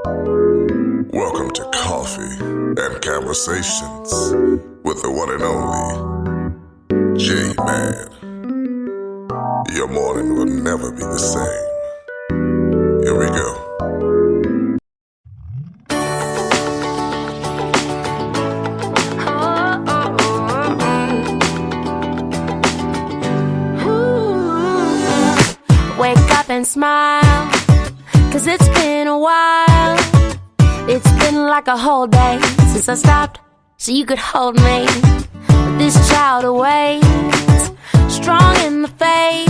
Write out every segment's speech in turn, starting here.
Welcome to Coffee and Conversations with the one and only J-Man. Your morning will never be the same. Here we go. Wake up and smile, 'cause it's been a while. It's been like a whole day since I stopped so you could hold me. But this child awaits, strong in the faith.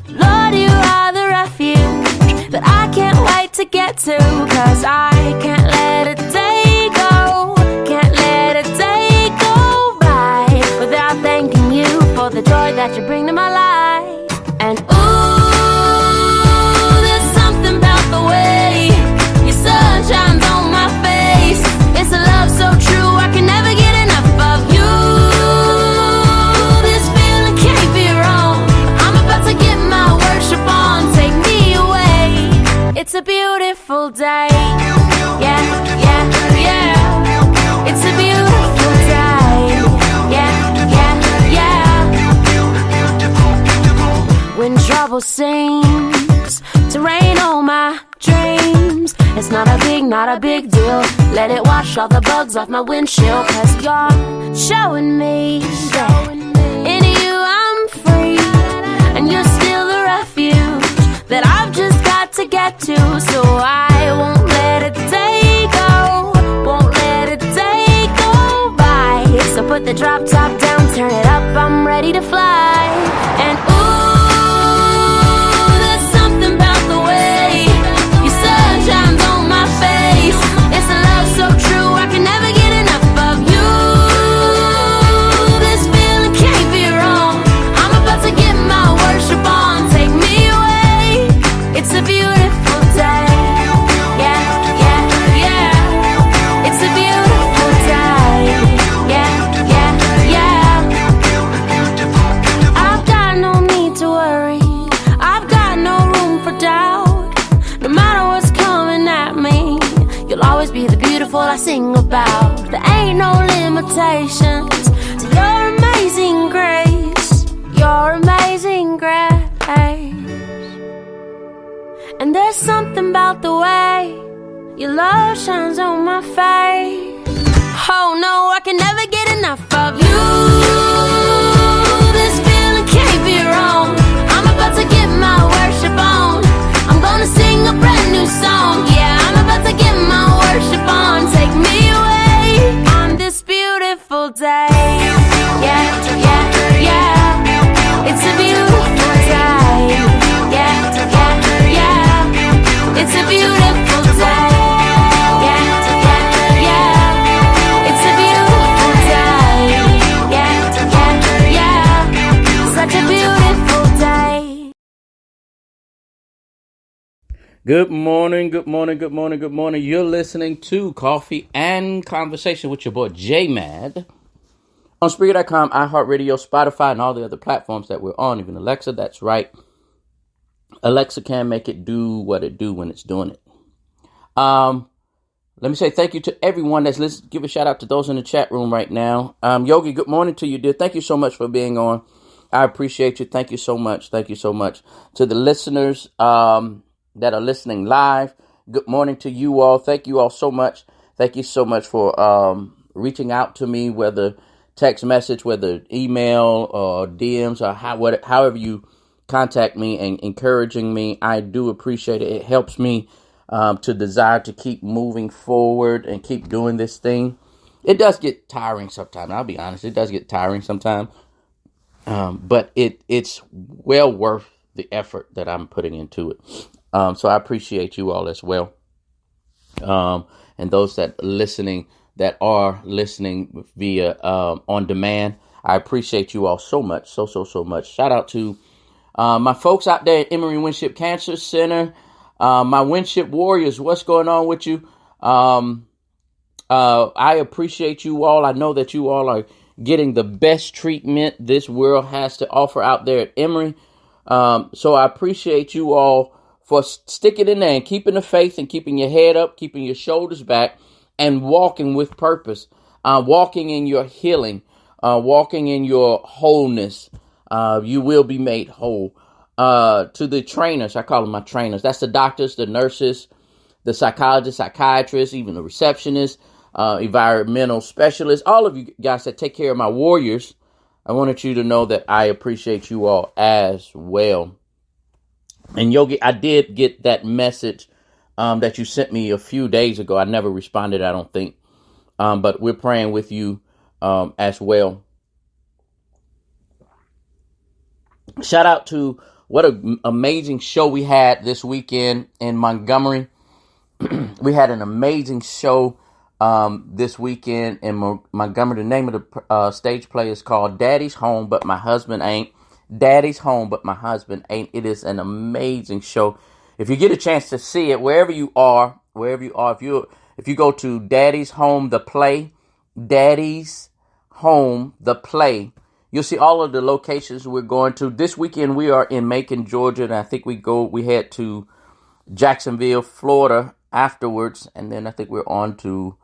Lord, you are the refuge that I can't wait to get to. 'Cause I can't let a day go, can't let a day go by without thanking you for the joy that you bring to my life. And there's something about the way your sun shines on my face. It's a love so true, I can never get enough of you. This feeling can't be wrong. I'm about to get my worship on. Take me away. It's a beautiful day. Yeah, yeah, yeah. It's a beautiful day. Yeah, yeah, yeah. When trouble seems to rain on my dreams, it's not a big deal. Let it wash all the bugs off my windshield. 'Cause you're showing me that in you I'm free, and you're still the refuge that I've just got to get to. So I won't let a day go, won't let a day go by. So put the drop top down, turn it up, I'm ready to fly. And there's something about the way your sun shines on my face. It's a love so true, I can never get enough of you. This feeling can't be wrong. I'm about to get my worship on. Take me away. It's a beautiful day. Yeah, yeah, yeah. It's a beautiful day. Yeah, yeah, yeah. I've got no need to worry. I've got no room for doubt. No matter what's coming at me, you'll always be the beautiful I sing about. There ain't no limitations to your amazing grace, your amazing grace. And there's something about the way your love shines on my face. Oh no, I can never get enough of you. This feeling can't be wrong. I'm about to get my worship on. I'm gonna sing a brand new song. Yeah, I'm about to get my worship on. Take me away on this beautiful day. Yeah, yeah, yeah. It's a beautiful day. Yeah, yeah, yeah. It's a beautiful day. Yeah, yeah, yeah. It's a beautiful day. Yeah, yeah, yeah. Such a beautiful day. Good morning, good morning, good morning, good morning. You're listening to Coffee and Conversation with your boy J-Mad on Spreaker.com, iHeartRadio, Spotify, and all the other platforms that we're on, even Alexa. That's right. Alexa can make it do what it do when it's doing it. Let me say thank you to everyone that's listening. Give a shout out to those in the chat room right now. Yogi, good morning to you, dear. Thank you so much for being on. I appreciate you. Thank you so much. Thank you so much. To the listeners that are listening live, good morning to you all. Thank you all so much. Thank you so much for reaching out to me, whether text message, whether email or DMs, or however you contact me and encouraging me. I do appreciate it. It helps me to desire to keep moving forward and keep doing this thing. It does get tiring sometimes. I'll be honest. It does get tiring sometimes. But it's well worth the effort that I'm putting into it. So I appreciate you all as well. And those that are listening via on demand. I appreciate you all so much. So much. Shout out to my folks out there at Emory Winship Cancer Center. My Winship Warriors, what's going on with you? I appreciate you all. I know that you all are getting the best treatment this world has to offer out there at Emory. So I appreciate you all for sticking in there and keeping the faith and keeping your head up, keeping your shoulders back, and walking with purpose, walking in your healing, walking in your wholeness. You will be made whole. To the trainers, I call them my trainers. That's the doctors, the nurses, the psychologists, psychiatrists, even the receptionists, environmental specialists, all of you guys that take care of my warriors. I wanted you to know that I appreciate you all as well. And Yogi, I did get that message that you sent me a few days ago. I never responded, I don't think. But we're praying with you as well. Shout out to what an amazing show we had this weekend in Montgomery. We had an amazing show this weekend in Montgomery. The name of the stage play is called Daddy's Home, But My Husband Ain't. Daddy's Home, But My Husband Ain't. It is an amazing show. If you get a chance to see it, wherever you are, if you go to Daddy's Home, the play, Daddy's Home, the play, you'll see all of the locations we're going to. This weekend we are in Macon, Georgia, and I think we head to Jacksonville, Florida afterwards, and then I think we're on to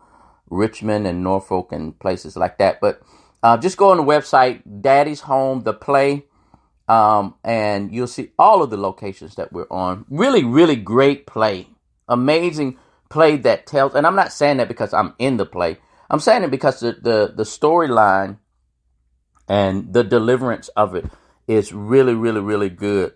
Richmond and Norfolk and places like that. But just go on the website, Daddy's Home, the play, and you'll see all of the locations that we're on. Really, really great play. Amazing play that tells, and I'm not saying that because I'm in the play. I'm saying it because the storyline and the deliverance of it is really, really, really good.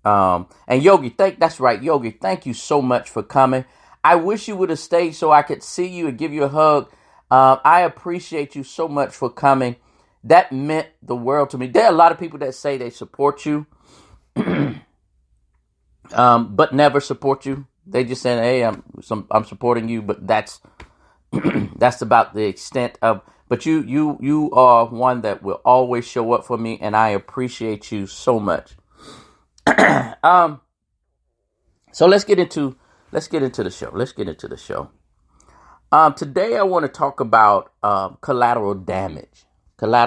And Yogi, that's right, Yogi, thank you so much for coming. I wish you would have stayed so I could see you and give you a hug. I appreciate you so much for coming. That meant the world to me. There are a lot of people that say they support you, but never support you. They just say, hey, I'm supporting you, but that's that's about the extent of. But you are one that will always show up for me, and I appreciate you so much. So let's get into the show. Today I want to talk about collateral damage. One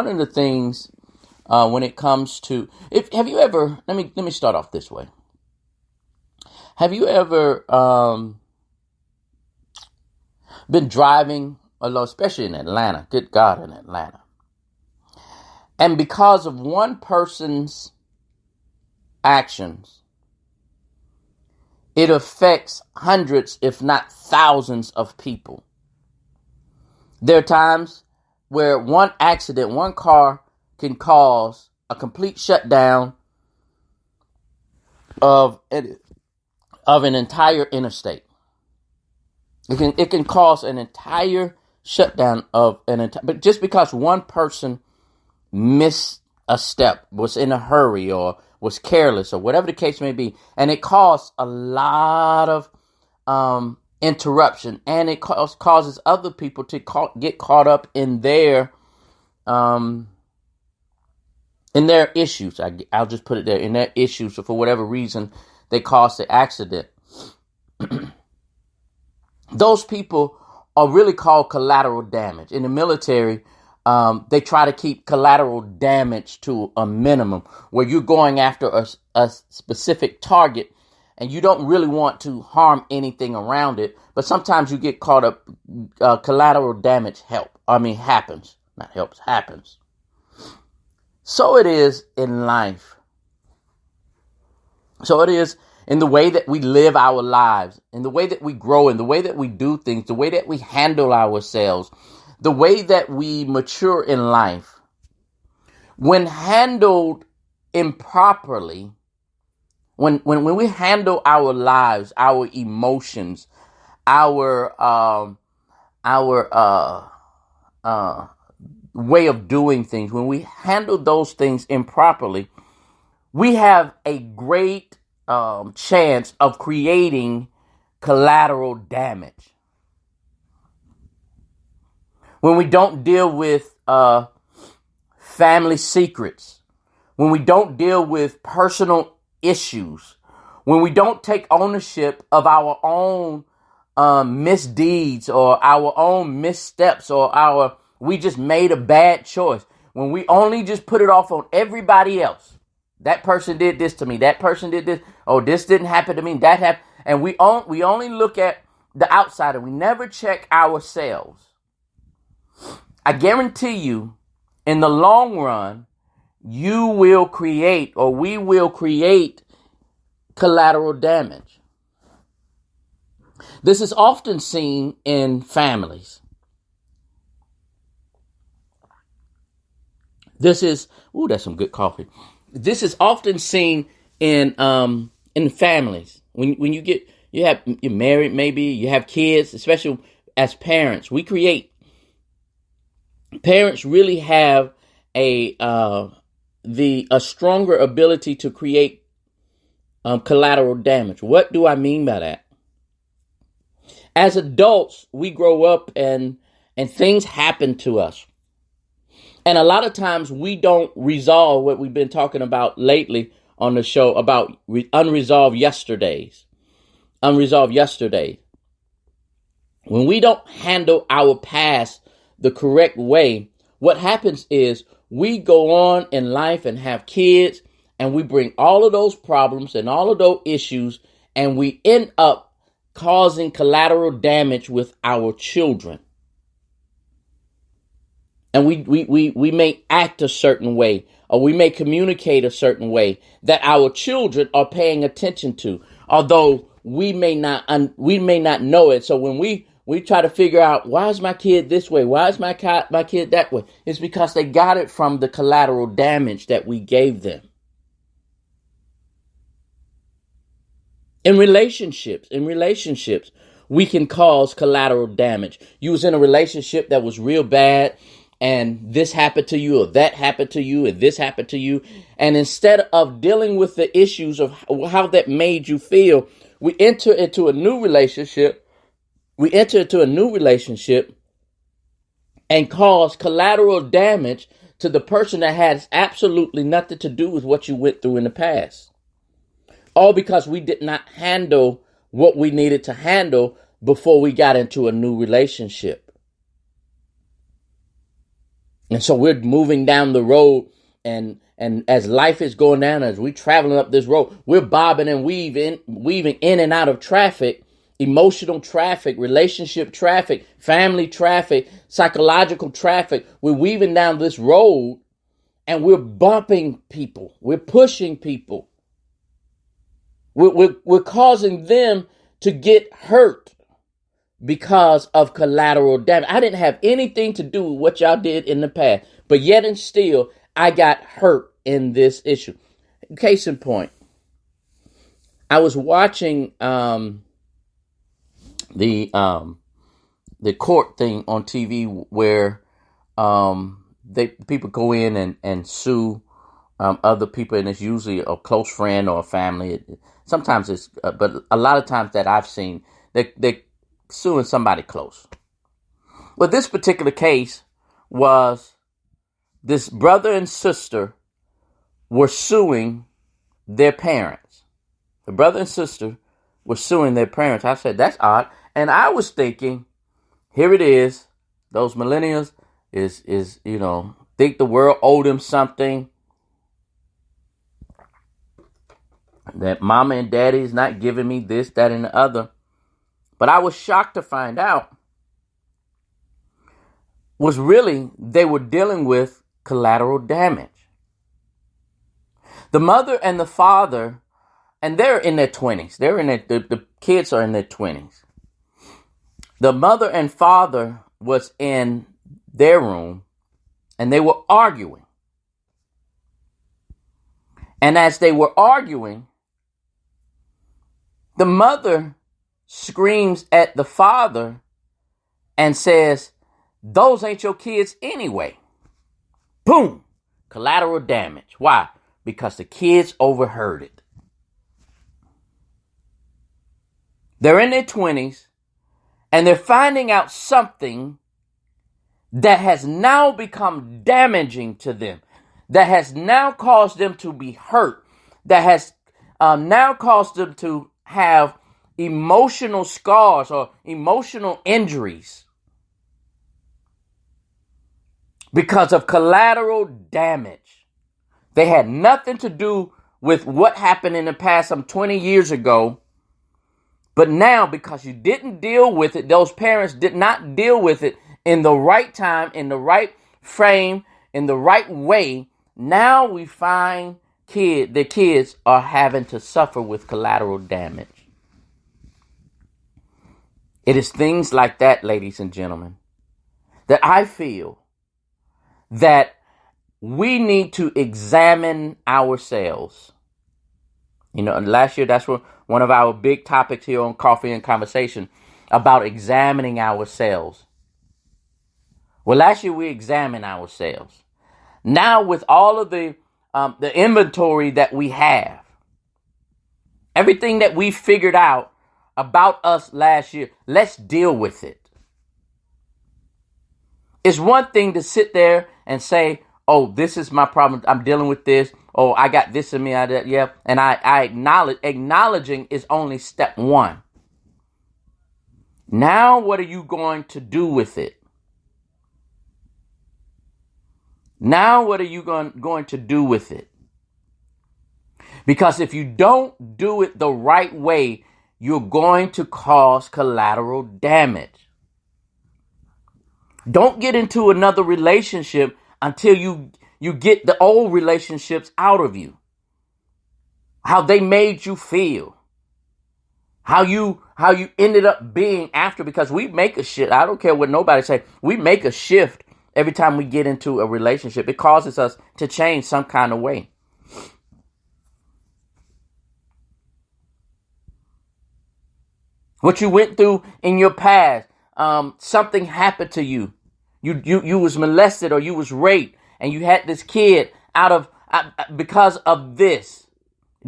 of the things when it comes to have you ever let me start off this way. Have you ever been driving alone, especially in Atlanta? Good God, in Atlanta. And because of one person's actions, it affects hundreds, if not thousands of people. There are times where one accident, one car can cause a complete shutdown of an entire interstate. It can cause an entire shutdown of but just because one person missed a step, was in a hurry, or was careless, or whatever the case may be, and it caused a lot of interruption, and it causes other people to get caught up in their issues. I'll just put it there, in their issues. So for whatever reason, they caused the accident. Those people are really called collateral damage. In the military, they try to keep collateral damage to a minimum, where you're going after a specific target and you don't really want to harm anything around it. But sometimes you get caught up. Collateral damage happens. Not helps, happens. So it is in life. So it is in the way that we live our lives, in the way that we grow, in the way that we do things, the way that we handle ourselves, the way that we mature in life. When handled improperly, when we handle our lives, our emotions, our way of doing things, when we handle those things improperly, we have a great chance of creating collateral damage. When we don't deal with family secrets, when we don't deal with personal issues, when we don't take ownership of our own misdeeds or our own missteps, or we just made a bad choice. when we only just put it off on everybody else. That person did this to me. That person did this. Oh, this didn't happen to me. That happened. And we only look at the outsider. We never check ourselves. I guarantee you, in the long run, you will create, or we will create, collateral damage. This is often seen in families. That's some good coffee. This is often seen in families. When you're married, maybe you have kids, especially as parents, parents really have a stronger ability to create collateral damage. What do I mean by that? As adults, we grow up and things happen to us. And a lot of times we don't resolve what we've been talking about lately on the show about unresolved yesterdays. Unresolved yesterday. When we don't handle our past the correct way, what happens is we go on in life and have kids, and we bring all of those problems and all of those issues, and we end up causing collateral damage with our children. And we may act a certain way, or we may communicate a certain way that our children are paying attention to, although we may not know it. So when we try to figure out, why is my kid this way? Why is my kid that way? It's because they got it from the collateral damage that we gave them. In relationships, we can cause collateral damage. You was in a relationship that was real bad, and this happened to you, or that happened to you, and this happened to you. And instead of dealing with the issues of how that made you feel, we enter into a new relationship. And cause collateral damage to the person that has absolutely nothing to do with what you went through in the past. All because we did not handle what we needed to handle before we got into a new relationship. And so we're moving down the road, and as life is going down, as we're traveling up this road, we're bobbing and weaving in and out of traffic, emotional traffic, relationship traffic, family traffic, psychological traffic. We're weaving down this road, and we're bumping people. We're pushing people. We're causing them to get hurt because of collateral damage. I didn't have anything to do with what y'all did in the past, but yet and still, I got hurt in this issue. Case in point, I was watching the court thing on TV where people go in and sue other people, and it's usually a close friend or a family. Sometimes it's, but a lot of times that I've seen, they're suing somebody close. Well, this particular case was this brother and sister were suing their parents. The brother and sister were suing their parents. I said, that's odd. And I was thinking, here it is. Those millennials is think the world owed them something. That mama and daddy is not giving me this, that, and the other. But I was shocked to find out was really they were dealing with collateral damage. The mother and the father, and they're in their 20s. The kids are in their 20s. The mother and father was in their room, and they were arguing. And as they were arguing, the mother screams at the father and says, "Those ain't your kids anyway." Boom! Collateral damage. Why? Because the kids overheard it. They're in their 20s, and they're finding out something that has now become damaging to them, that has now caused them to be hurt, that has now caused them to have emotional scars or emotional injuries. because of collateral damage. They had nothing to do with what happened in the past some 20 years ago. But now, because you didn't deal with it, those parents did not deal with it in the right time, in the right frame, in the right way. Now we find the kids are having to suffer with collateral damage. It is things like that, ladies and gentlemen, that I feel that we need to examine ourselves. You know, last year, that's one of our big topics here on Coffee and Conversation, about examining ourselves. Well, last year we examined ourselves. Now, with all of the inventory that we have, everything that we figured out about us last year, let's deal with it. It's one thing to sit there and say, oh, this is my problem, I'm dealing with this. Oh, I got this in me, yeah. And I acknowledge. Acknowledging is only step one. Now, what are you going to do with it? Now, what are you going to do with it? Because if you don't do it the right way, you're going to cause collateral damage. Don't get into another relationship until you get the old relationships out of you. How they made you feel. How you ended up being after, because we make a shift. I don't care what nobody say. We make a shift every time we get into a relationship. It causes us to change some kind of way. What you went through in your past, something happened to you. You was molested or you was raped, and you had this kid because of this.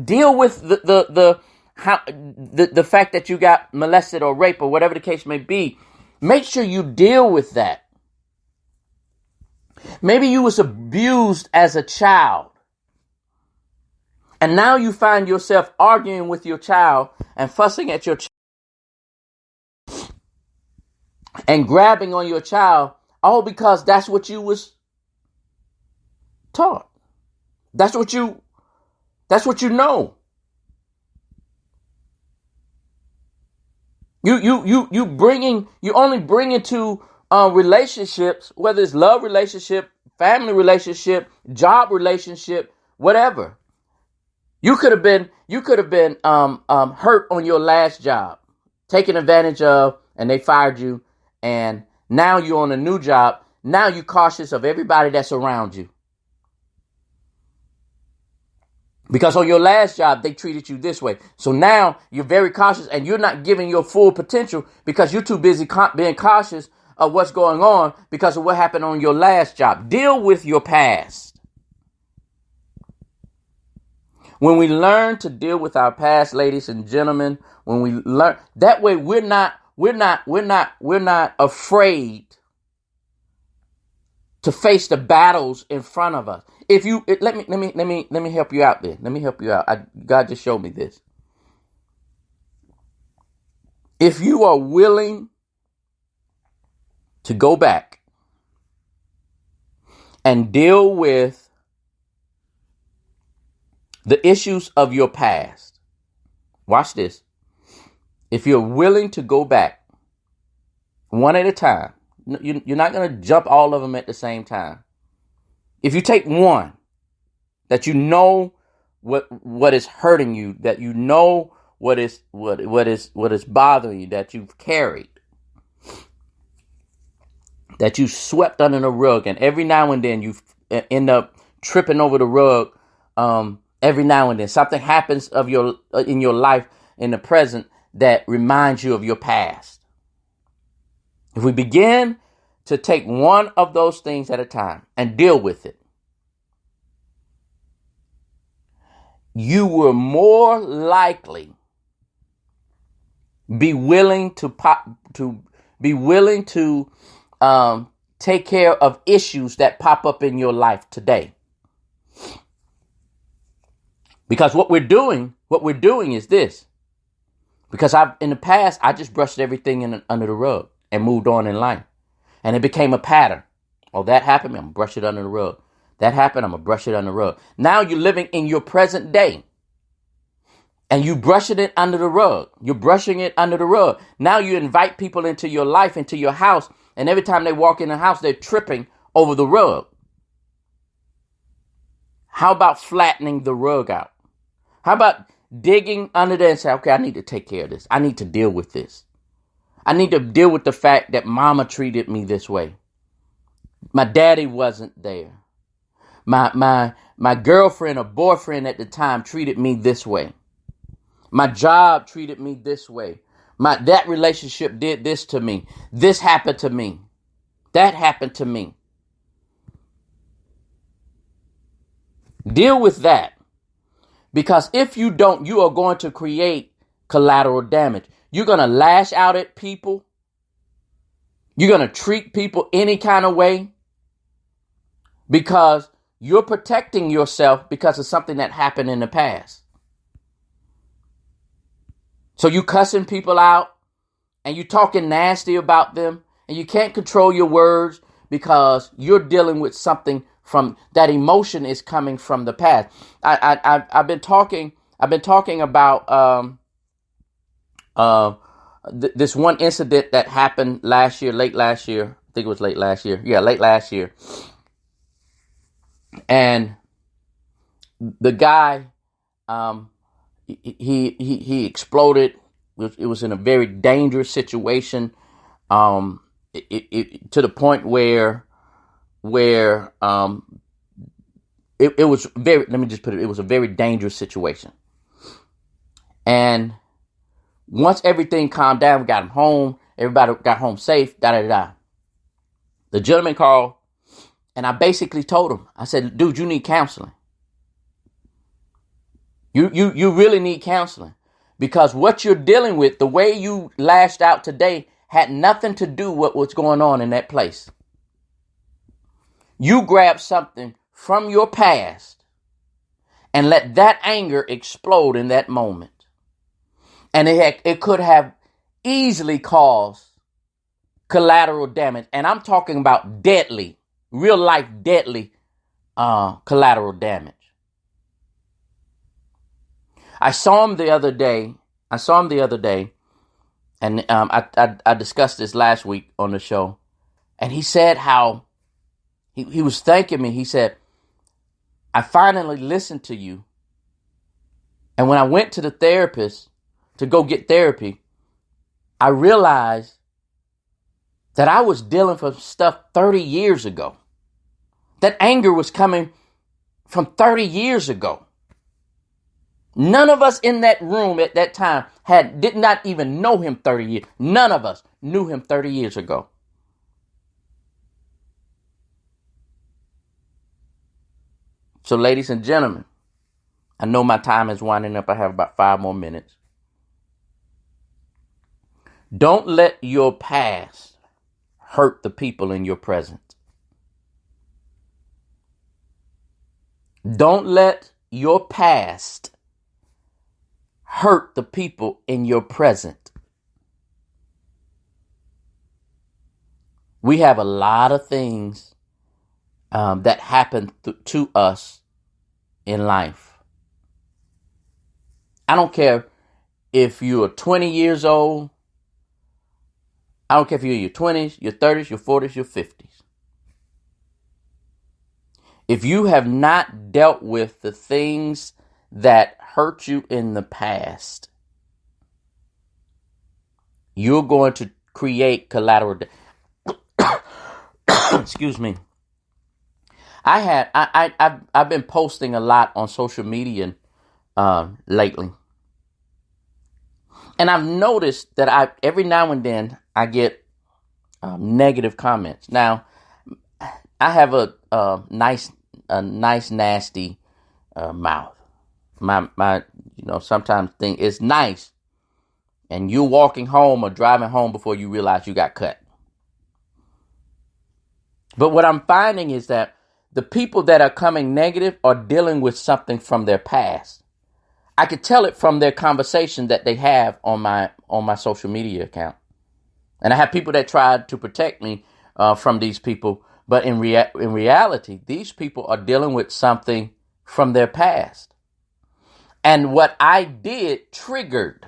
Deal with the fact that you got molested or raped or whatever the case may be. Make sure you deal with that. Maybe you was abused as a child, and now you find yourself arguing with your child and fussing at your child and grabbing on your child, all because that's what you was taught. That's what you know. You only bring into relationships, whether it's love relationship, family relationship, job relationship, whatever. You could have been hurt on your last job, taken advantage of, and they fired you, and now you're on a new job. Now you're cautious of everybody that's around you. Because on your last job, they treated you this way. So now you're very cautious, and you're not giving your full potential because you're too busy being cautious of what's going on because of what happened on your last job. Deal with your past. When we learn to deal with our past, ladies and gentlemen, when we learn that way, we're not afraid to face the battles in front of us. Let me help you out there. Let me help you out. God just showed me this. If you are willing to go back and deal with the issues of your past, watch this. If you're willing to go back one at a time, you're not going to jump all of them at the same time. If you take one that you know what is hurting you, that you know what is bothering you, that you've carried, that you swept under the rug, and every now and then you end up tripping over the rug. Every now and then something happens in your life in the present that reminds you of your past. If we begin to take one of those things at a time and deal with it, you will more likely be willing to take care of issues that pop up in your life today. Because what we're doing is this. Because in the past, I just brushed everything under the rug and moved on in life. And it became a pattern. Oh, that happened, I'm going to brush it under the rug. That happened, I'm going to brush it under the rug. Now you're living in your present day. And you brushing it under the rug. You're brushing it under the rug. Now you invite people into your life, into your house. And every time they walk in the house, they're tripping over the rug. How about flattening the rug out? How about digging under there and say, okay, I need to take care of this. I need to deal with this. I need to deal with the fact that mama treated me this way. My daddy wasn't there. My girlfriend or boyfriend at the time treated me this way. My job treated me this way. That relationship did this to me. This happened to me. That happened to me. Deal with that. Because if you don't, you are going to create collateral damage. You're going to lash out at people. You're going to treat people any kind of way because you're protecting yourself because of something that happened in the past. So you cussing people out and you talking nasty about them and you can't control your words because you're dealing with something from that emotion is coming from the past. I've been talking about this one incident that happened late last year. I think it was late last year. Yeah, late last year. And the guy, he exploded. It was in a very dangerous situation. To the point where it was very, let me just put it, it was a very dangerous situation. And once everything calmed down, we got him home, everybody got home safe, da-da-da-da. The gentleman called, and I basically told him, I said, dude, you need counseling. You really need counseling. Because what you're dealing with, the way you lashed out today, had nothing to do with what's going on in that place. You grabbed something from your past and let that anger explode in that moment. And it could have easily caused collateral damage. And I'm talking about deadly, real life deadly collateral damage. I saw him the other day, and I discussed this last week on the show. And he said how he was thanking me. He said, I finally listened to you. And when I went to the therapist to go get therapy, I realized that I was dealing with stuff 30 years ago. That anger was coming from 30 years ago. None of us in that room at that time did not even know him 30 years. None of us knew him 30 years ago. So, ladies and gentlemen, I know my time is winding up. I have about 5 more minutes. Don't let your past hurt the people in your present. Don't let your past hurt the people in your present. We have a lot of things that happen to us in life. I don't care if you're 20 years old. I don't care if you're in your 20s, your 30s, your 40s, your 50s. If you have not dealt with the things that hurt you in the past, you're going to create collateral. Excuse me. I've been posting a lot on social media lately, and I've noticed that every now and then I get negative comments. Now, I have a nice nasty mouth. My sometimes thing is nice, and you're walking home or driving home before you realize you got cut. But what I'm finding is that the people that are coming negative are dealing with something from their past. I could tell it from their conversation that they have on my social media account. And I have people that tried to protect me from these people, But in reality, these people are dealing with something from their past. And what I did triggered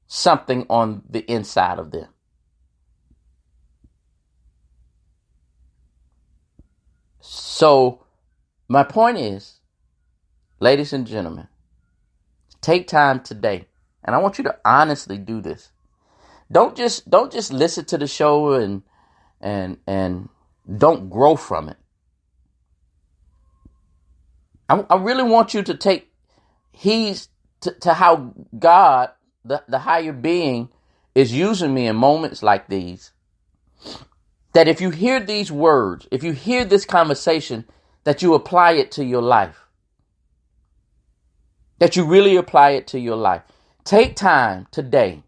something on the inside of them. So my point is, ladies and gentlemen, take time today. And I want you to honestly do this. Don't just listen to the show and don't grow from it. I really want you to take heed to how God, the higher being, is using me in moments like these. That if you hear these words, if you hear this conversation, that you apply it to your life. That you really apply it to your life. Take time today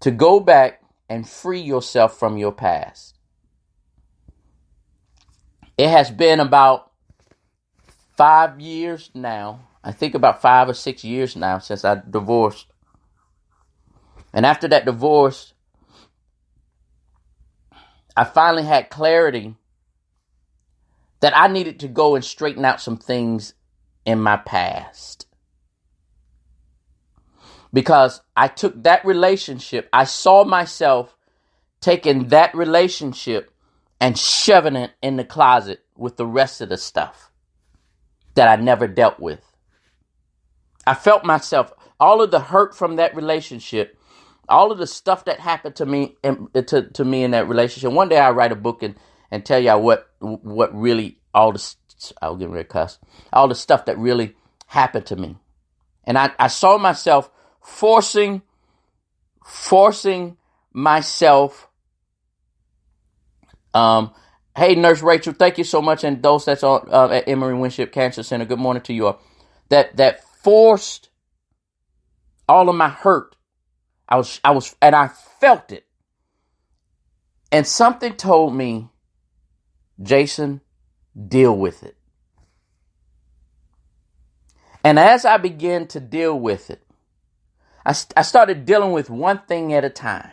to go back and free yourself from your past. It has been about 5 years now. I think about 5 or 6 years now since I divorced. And after that divorce, I finally had clarity that I needed to go and straighten out some things in my past. Because I took that relationship, I saw myself taking that relationship and shoving it in the closet with the rest of the stuff that I never dealt with. I felt myself, all of the hurt from that relationship, all of the stuff that happened to me to me in that relationship. One day I'll write a book and tell y'all what really all the stuff that really happened to me. And I saw myself forcing myself. Hey, Nurse Rachel, thank you so much. And those that's on at Emory Winship Cancer Center, good morning to you all. That forced all of my hurt. I was, and I felt it. And something told me, Jason, deal with it. And as I began to deal with it, I started dealing with one thing at a time.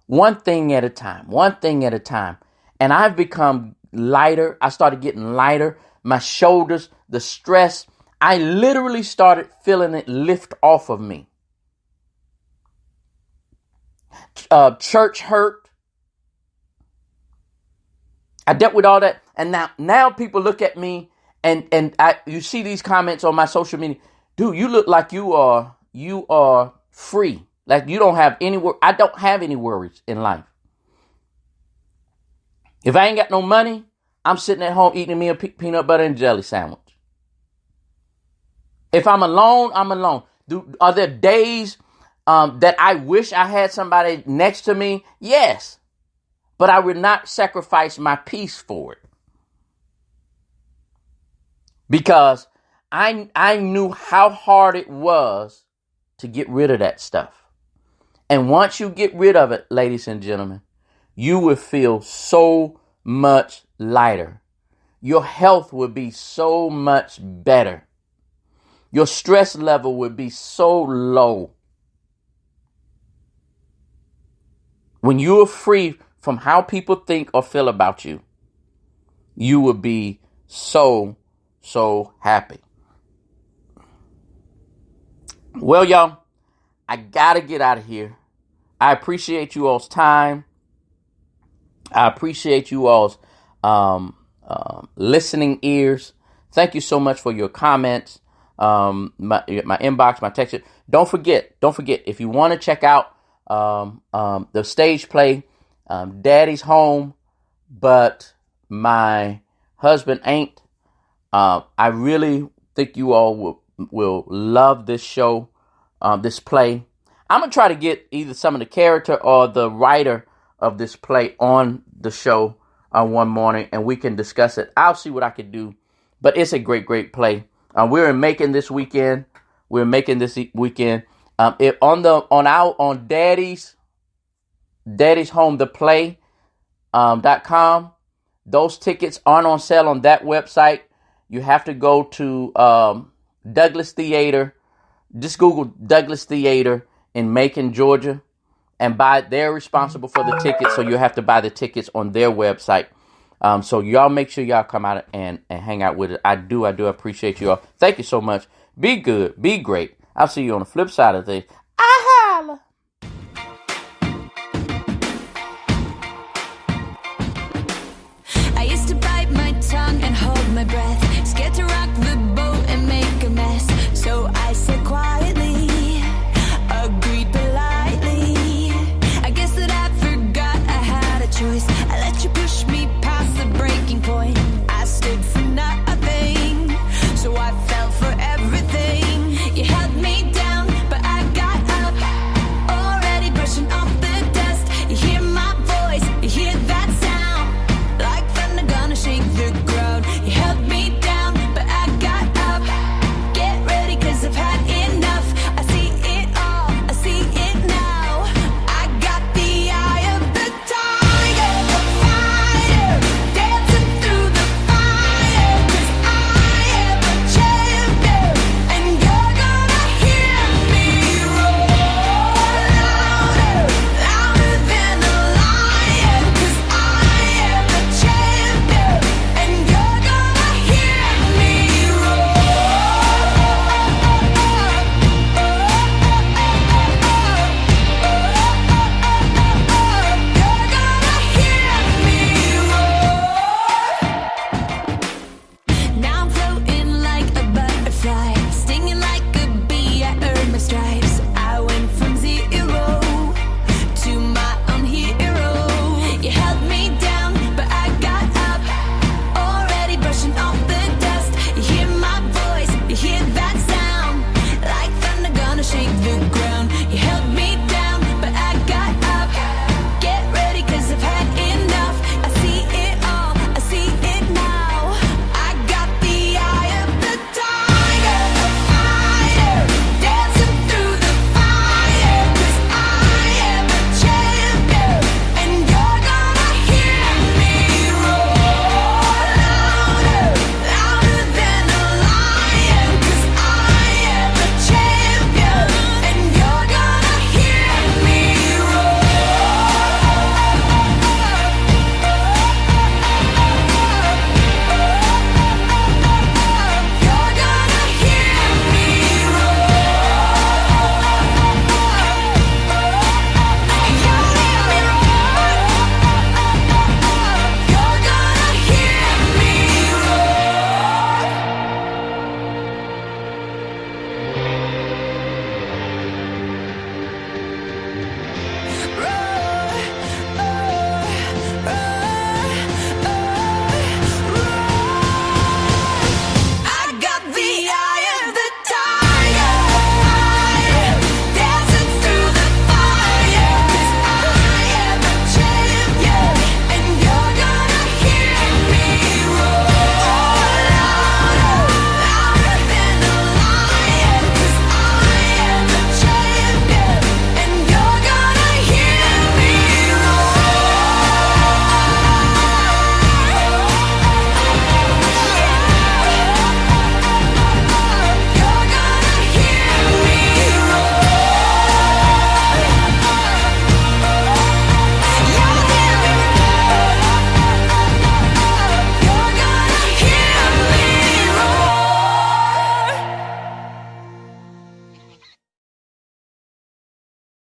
One thing at a time. One thing at a time. And I've become lighter. I started getting lighter. My shoulders, the stress, I literally started feeling it lift off of me. Church hurt. I dealt with all that. And now people look at me and you see these comments on my social media. Dude, you look like you are free. Like you don't have any I don't have any worries in life. If I ain't got no money, I'm sitting at home eating me a peanut butter and jelly sandwich. If I'm alone, I'm alone. Are there days that I wish I had somebody next to me? Yes. But I would not sacrifice my peace for it. Because I knew how hard it was to get rid of that stuff. And once you get rid of it, ladies and gentlemen, you will feel so much lighter. Your health will be so much better. Your stress level will be so low. When you are free from how people think or feel about you, you will be so happy. Well, y'all, I gotta get out of here. I appreciate you all's time. I appreciate you all's listening ears. Thank you so much for your comments. My inbox, my text. Don't forget, if you want to check out the stage play, Daddy's Home, but my husband ain't. I really think you all will love this show, this play. I'm going to try to get either some of the character or the writer of this play on the show one morning, and we can discuss it. I'll see what I can do, but it's a great play. We're in Macon this weekend. On Daddy's Home, the play.com. Those tickets aren't on sale on that website. You have to go to Douglas Theater. Just Google Douglas Theater in Macon, Georgia. and they're responsible for the tickets, so you have to buy the tickets on their website. So y'all make sure y'all come out and hang out with it. I do appreciate you all. Thank you so much. Be good. Be great. I'll see you on the flip side of things. I holla.